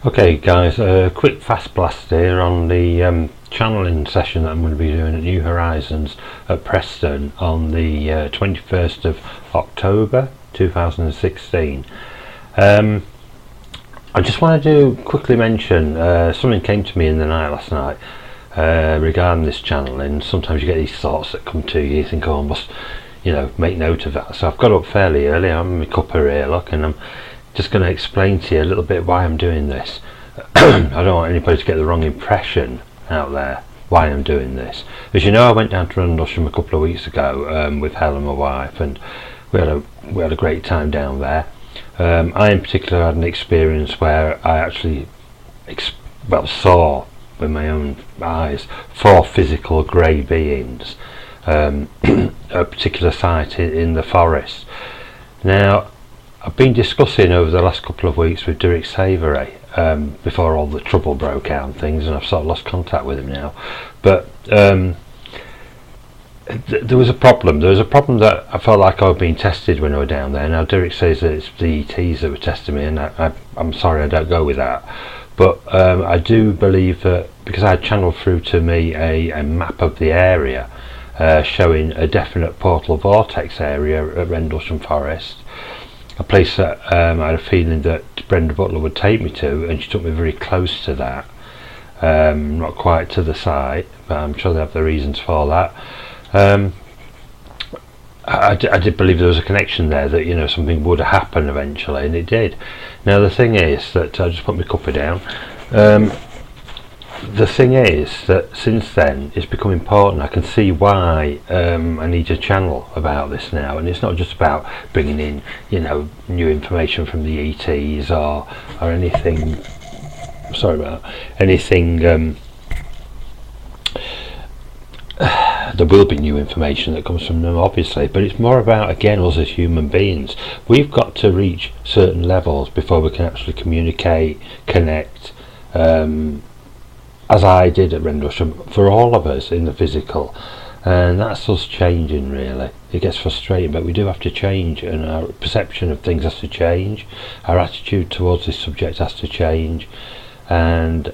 Okay guys, a quick fast blast here on the channeling session that I'm going to be doing at New Horizons at Preston on the 21st of October 2016. I just wanted to quickly mention something came to me in the night last night regarding this channeling. Sometimes you get these thoughts that come to you, you think, oh, I must make note of that. So I've got up fairly early, I'm in my cuppa here, look, and I'm just going to explain to you a little bit why I'm doing this. I don't want anybody to get the wrong impression out there why I'm doing this. As you know, I went down to Rendlesham a couple of weeks ago with Helen, my wife, and we had a great time down there. I in particular had an experience where I actually saw with my own eyes 4 physical grey beings at a particular site in the forest. Now, I've been discussing over the last couple of weeks with Derek Savoury before all the trouble broke out and things, and I've sort of lost contact with him now. But there was a problem. There was a problem that I felt like I was being tested when I was down there. Now Derek says that it's the ETs that were testing me, and I'm sorry, I don't go with that. But I do believe that because I had channeled through to me a map of the area showing a definite portal vortex area at Rendlesham Forest, a place that I had a feeling that Brenda Butler would take me to, and she took me very close to that, not quite to the site, but I'm sure they have the reasons for that. I did believe there was a connection there, that something would happen eventually, and it did. Now the thing is that I just put my cuppa down. The thing is that since then it's become important. I can see why I need to channel about this now, and it's not just about bringing in new information from the ETs or anything. Sorry about that. Anything. There will be new information that comes from them, obviously, but it's more about, again, us as human beings. We've got to reach certain levels before we can actually communicate, connect, as I did at Rendlesham, for all of us in the physical, and that's us changing. Really, it gets frustrating, but we do have to change, and our perception of things has to change, our attitude towards this subject has to change, and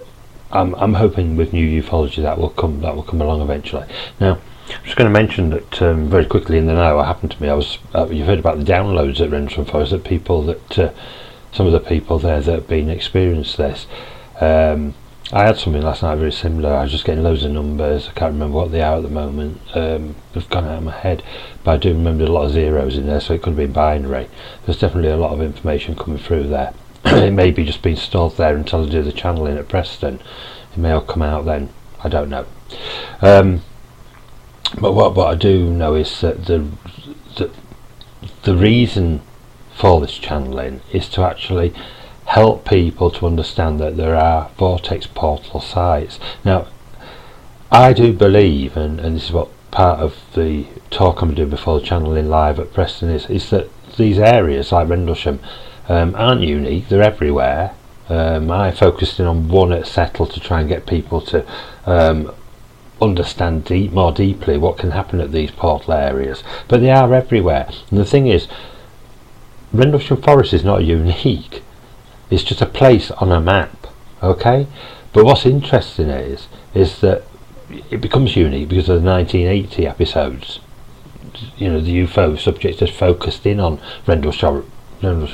I'm hoping with new ufology that will come along eventually. Now, I'm just going to mention that very quickly in the know, what happened to me, you've heard about the downloads at Rendlesham Forest, that some of the people there that have been experienced this. I had something last night very similar. I was just getting loads of numbers. I can't remember what they are at the moment. They've gone out of my head, but I do remember a lot of zeros in there, so it could have been binary. There's definitely a lot of information coming through there. It may be just being stored there until I do the channeling at Preston. It may all come out then. I don't know. But what I do know is that the reason for this channeling is to actually help people to understand that there are vortex portal sites. Now, I do believe, and this is what part of the talk I'm doing before the channeling live at Preston is that these areas like Rendlesham aren't unique, they're everywhere. I focused in on one at Settle to try and get people to understand more deeply what can happen at these portal areas, but they are everywhere. And the thing is, Rendlesham Forest is not unique. It's just a place on a map, okay? But what's interesting is that it becomes unique because of the 1980 episodes. The UFO subject is focused in on Rendlesham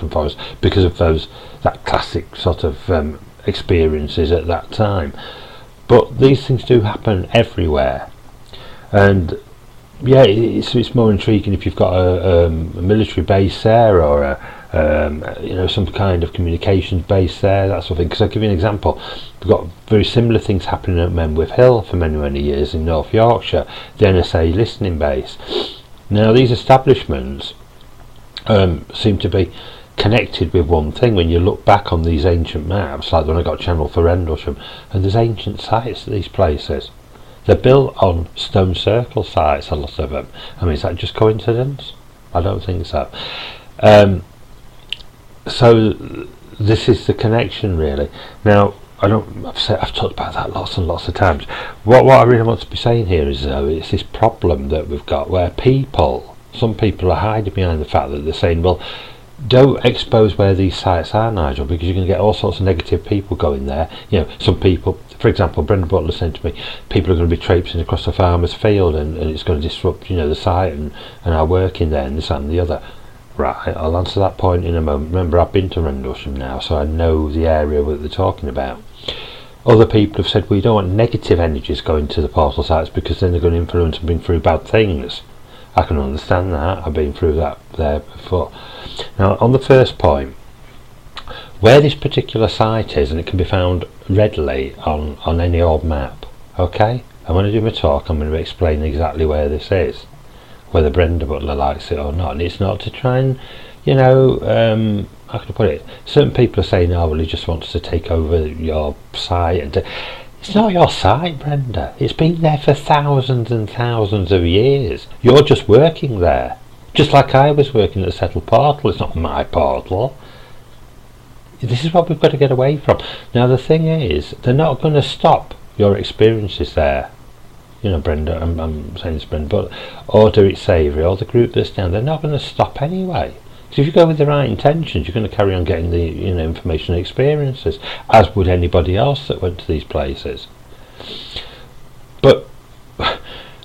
Forest because of that classic sort of experiences at that time. But these things do happen everywhere, and yeah, it's more intriguing if you've got a military base there, or some kind of communications base there, that sort of thing. Because I'll give you an example. We've got very similar things happening at Menwith Hill for many years in North Yorkshire, the NSA listening base. Now, these establishments seem to be connected with one thing. When you look back on these ancient maps, like the one I got channeled for Rendlesham, and there's ancient sites at these places. They're built on stone circle sites, a lot of them. I mean, is that just coincidence? I don't think so. So this is the connection, really. Now, I've talked about that lots and lots of times. What I really want to be saying here is, though, it's this problem that we've got where some people are hiding behind the fact that they're saying, well, don't expose where these sites are, Nigel, because you're going to get all sorts of negative people going there. Some people, for example, Brendan Butler said to me, people are going to be traipsing across the farmer's field, and it's going to disrupt, the site and our work in there, and this and the other. Right, I'll answer that point in a moment. Remember, I've been to Rendlesham now, so I know the area that they're talking about. Other people have said, we don't want negative energies going to the portal sites because then they're going to influence and bring through bad things. I can understand that. I've been through that there before. Now, on the first point, where this particular site is, and it can be found readily on any old map, okay? And when I do my talk, I'm going to explain exactly where this is, whether Brenda Butler likes it or not. And it's not to try and, how can I put it? Certain people are saying, oh, well, he just wants to take over your site. And it's not your site, Brenda. It's been there for thousands and thousands of years. You're just working there. Just like I was working at the Settle Portal. It's not my portal. This is what we've got to get away from. Now, the thing is, they're not going to stop your experiences there. Brenda, I'm saying this, Brenda, but or Do It Savoury, or the group that's down, they're not going to stop anyway. So if you go with the right intentions, you're going to carry on getting the information and experiences, as would anybody else that went to these places. But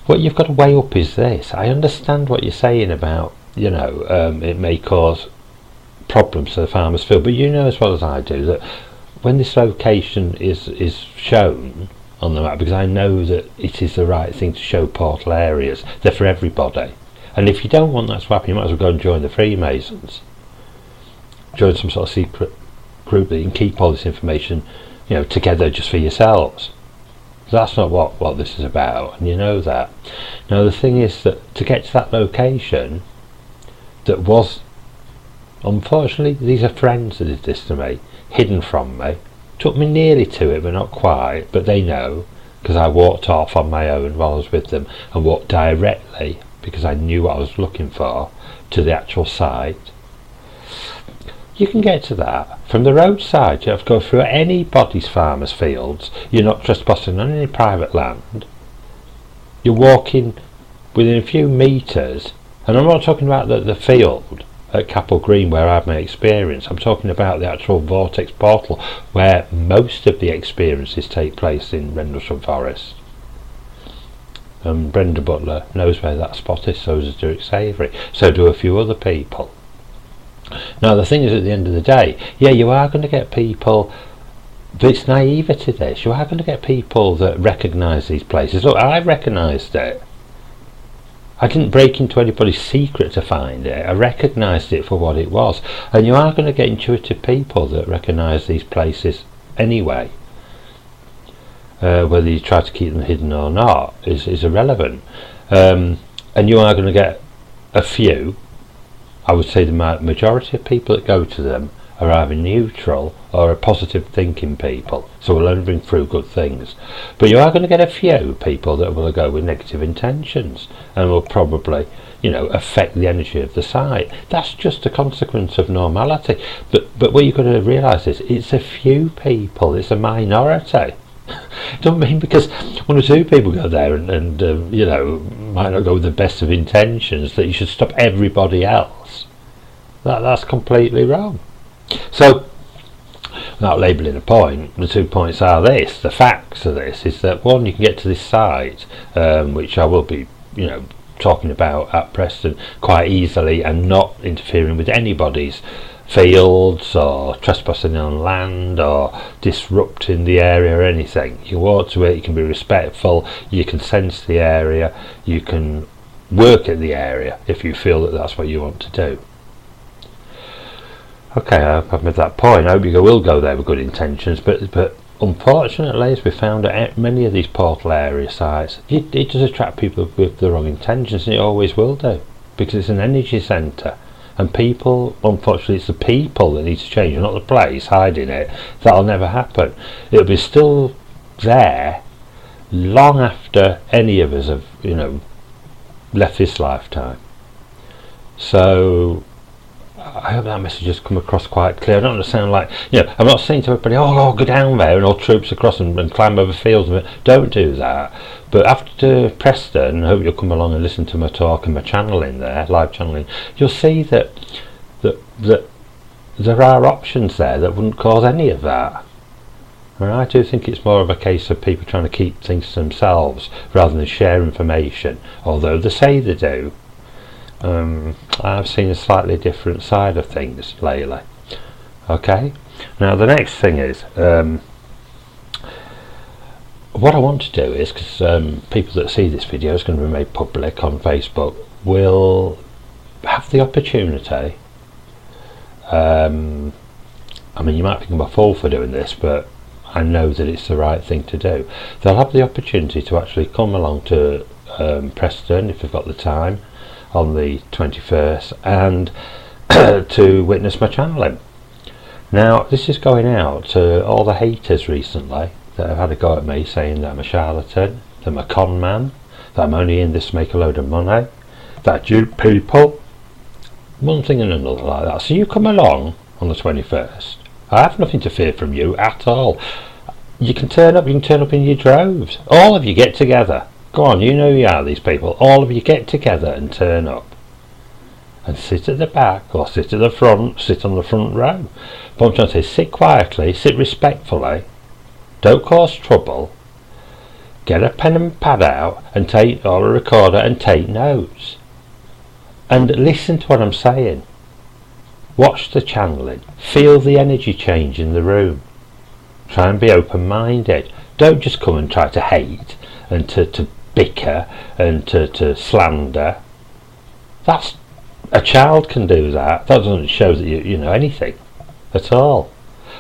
what you've got to weigh up is this. I understand what you're saying about, it may cause problems to the farmer's field, but you know as well as I do that when this location is shown on the map, because I know that it is the right thing to show portal areas, they're for everybody. And if you don't want that to happen, you might as well go and join the Freemasons. Join some sort of secret group that you can keep all this information, together just for yourselves. That's not what this is about, and you know that. Now the thing is that to get to that location, that was, unfortunately, these are friends that did this to me, hidden from me. Took me nearly to it, but not quite, but they know, because I walked off on my own while I was with them, and walked directly, because I knew what I was looking for, to the actual site. You can get to that from the roadside. You have to go through anybody's farmer's fields. You're not trespassing on any private land. You're walking within a few metres, and I'm not talking about the field at Capel Green where I had my experience. I'm talking about the actual vortex portal where most of the experiences take place in Rendlesham Forest. Brenda Butler knows where that spot is, so does Do It Savoury, so do a few other people. Now the thing is, at the end of the day, yeah, you are going to get people, but it's naivety this, you are going to get people that recognise these places. Look, I recognised it. I didn't break into anybody's secret to find it. I recognised it for what it was. And you are going to get intuitive people that recognise these places anyway. Whether you try to keep them hidden or not is irrelevant. And you are going to get a few, I would say the majority of people that go to them are either neutral or are positive thinking people, so we'll only bring through good things. But you are going to get a few people that will go with negative intentions and will probably, affect the energy of the site. That's just a consequence of normality. But what you've got to realise is it's a few people, it's a minority. Don't mean because one or two people go there and might not go with the best of intentions that you should stop everybody else. That's completely wrong. So, without labelling a point, the 2 points are this. The facts of this is that, one, you can get to this site, which I will be, talking about at Preston quite easily, and not interfering with anybody's fields or trespassing on land or disrupting the area or anything. You walk to it, you can be respectful, you can sense the area, you can work at the area if you feel that that's what you want to do. Okay, I've made that point. I hope you will go there with good intentions, but unfortunately, as we found at many of these portal area sites, it does attract people with the wrong intentions, and it always will do, because it's an energy centre, and people, unfortunately, it's the people that need to change, not the place hiding it. That'll never happen. It'll be still there long after any of us have, left this lifetime. So I hope that message has come across quite clear. I don't want to sound like, I'm not saying to everybody, oh, go down there and all troops across and climb over fields. Don't do that. But after Preston, I hope you'll come along and listen to my talk and my channeling there, live channeling. You'll see that that there are options there that wouldn't cause any of that. And I do think it's more of a case of people trying to keep things to themselves rather than share information, although they say they do. I've seen a slightly different side of things lately. Okay, now the next thing is, what I want to do is, because people that see this video is going to be made public on Facebook, will have the opportunity, I mean, you might think I'm a fool for doing this, but I know that it's the right thing to do. They'll have the opportunity to actually come along to Preston, if they've got the time, on the 21st, and to witness my channeling. Now, this is going out to all the haters recently that have had a go at me, saying that I'm a charlatan, that I'm a con man, that I'm only in this to make a load of money, that I dupe people, one thing and another like that. So you come along on the 21st. I have nothing to fear from you at all. You can turn up in your droves. All of you get together. Go on, you know you are, these people. All of you get together and turn up. And sit at the back, or sit at the front, sit on the front row. But I'm trying to say, sit quietly, sit respectfully, don't cause trouble, get a pen and pad out, and or a recorder, and take notes. And listen to what I'm saying. Watch the channeling. Feel the energy change in the room. Try and be open-minded. Don't just come and try to hate, and to bicker, and to slander. That's... a child can do that. That doesn't show that you know anything at all.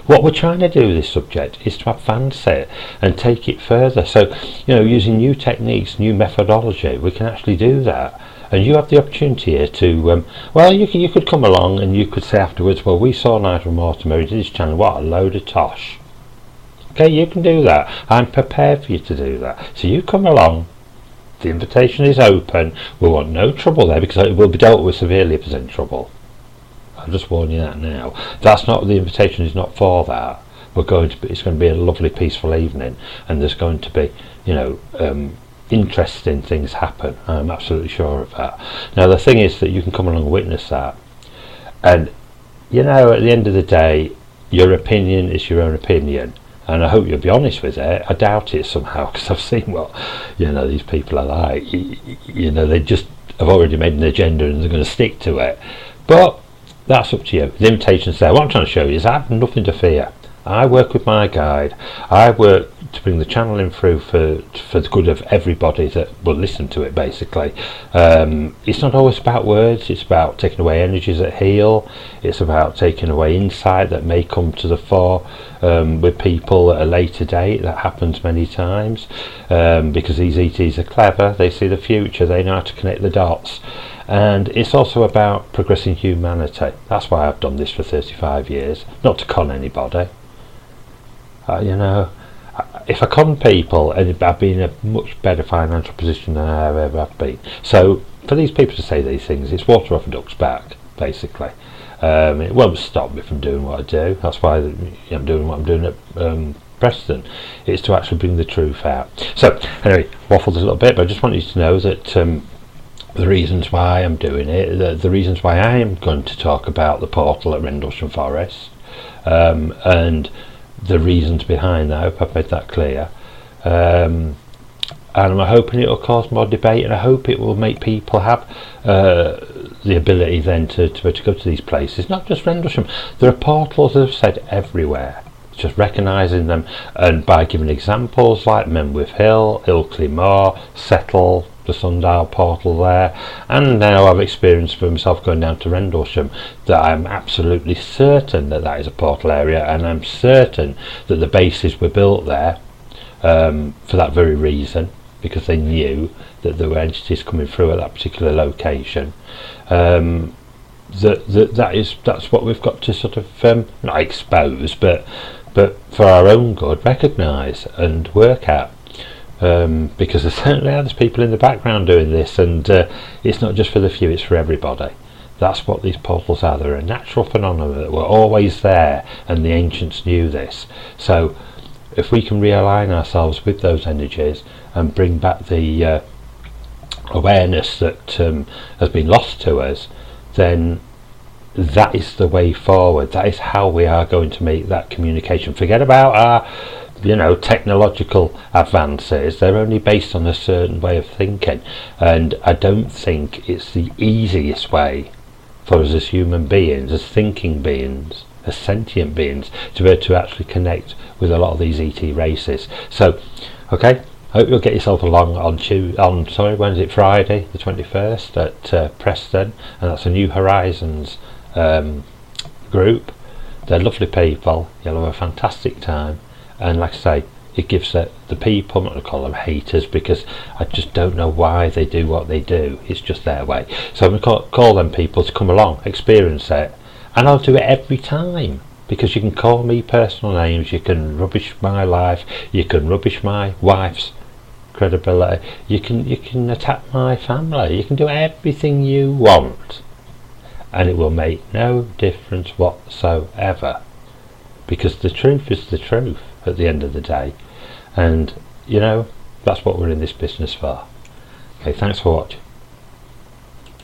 What we're trying to do with this subject is to advance it and take it further. So, using new techniques, new methodology, we can actually do that. And you have the opportunity here to, well, you could come along and you could say afterwards, well, we saw Nigel Mortimer, he did his channel, what a load of tosh. Okay, you can do that. I'm prepared for you to do that. So you come along. The invitation is open. We want no trouble there, because it will be dealt with severely if there's any trouble. I'll just warn you that now. That's not, the invitation is not for that. It's going to be a lovely peaceful evening, and there's going to be, interesting things happen. I'm absolutely sure of that. Now the thing is that you can come along and witness that, and at the end of the day, your opinion is your own opinion. And I hope you'll be honest with it. I doubt it somehow, because I've seen what these people are like. They just have already made an agenda and they're going to stick to it. But that's up to you. The invitation's there. What I'm trying to show you is I have nothing to fear. I work with my guide. I work to bring the channeling through for the good of everybody that will listen to it, basically. It's not always about words. It's about taking away energies that heal. It's about taking away insight that may come to the fore with people at a later date. That happens many times, because these ETs are clever. They see the future. They know how to connect the dots. And it's also about progressing humanity. That's why I've done this for 35 years, not to con anybody. If I con people, I'd be in a much better financial position than I ever have been. So for these people to say these things, it's water off a duck's back, basically. It won't stop me from doing what I do. That's why I'm doing what I'm doing at Preston. It's to actually bring the truth out. So anyway, waffled a little bit, but I just want you to know that the reasons why I'm doing it, the reasons why I am going to talk about the portal at Rendlesham Forest, and the reasons behind that. I hope I've made that clear. And I'm hoping it will cause more debate, and I hope it will make people have the ability then to go to these places. Not just Rendlesham. There are portals, as I've said, everywhere. Just recognising them, and by giving examples like Menwith Hill, Ilkley Moor, Settle, the Sundial portal there, and now I've experienced for myself going down to Rendlesham that I'm absolutely certain that is a portal area, and I'm certain that the bases were built there for that very reason, because they knew that there were entities coming through at that particular location. That's what we've got to sort of not expose, but for our own good, recognise and work at. Because there certainly are people in the background doing this, and it's not just for the few, it's for everybody. That's what these portals are. They're a natural phenomenon that were always there, and the ancients knew this. So if we can realign ourselves with those energies and bring back the awareness that has been lost to us, then that is the way forward. That is how we are going to make that communication. Forget about our, you know, technological advances. They're only based on a certain way of thinking, and I don't think it's the easiest way for us as human beings, as thinking beings, as sentient beings, to be able to actually connect with a lot of these ET races. So, okay, hope you'll get yourself along on when is it, Friday the 21st at Preston, and that's a New Horizons group. They're lovely people. You'll have a fantastic time, and like I say, it gives the people, I'm not going to call them haters, because I just don't know why they do what they do. It's just their way. So I'm going to call them people to come along, experience it, and I'll do it every time, because you can call me personal names, you can rubbish my life, you can rubbish my wife's credibility, you can attack my family, you can do everything you want, and it will make no difference whatsoever, because the truth is the truth at the end of the day. And you know, that's what we're in this business for. Okay, thanks for watching.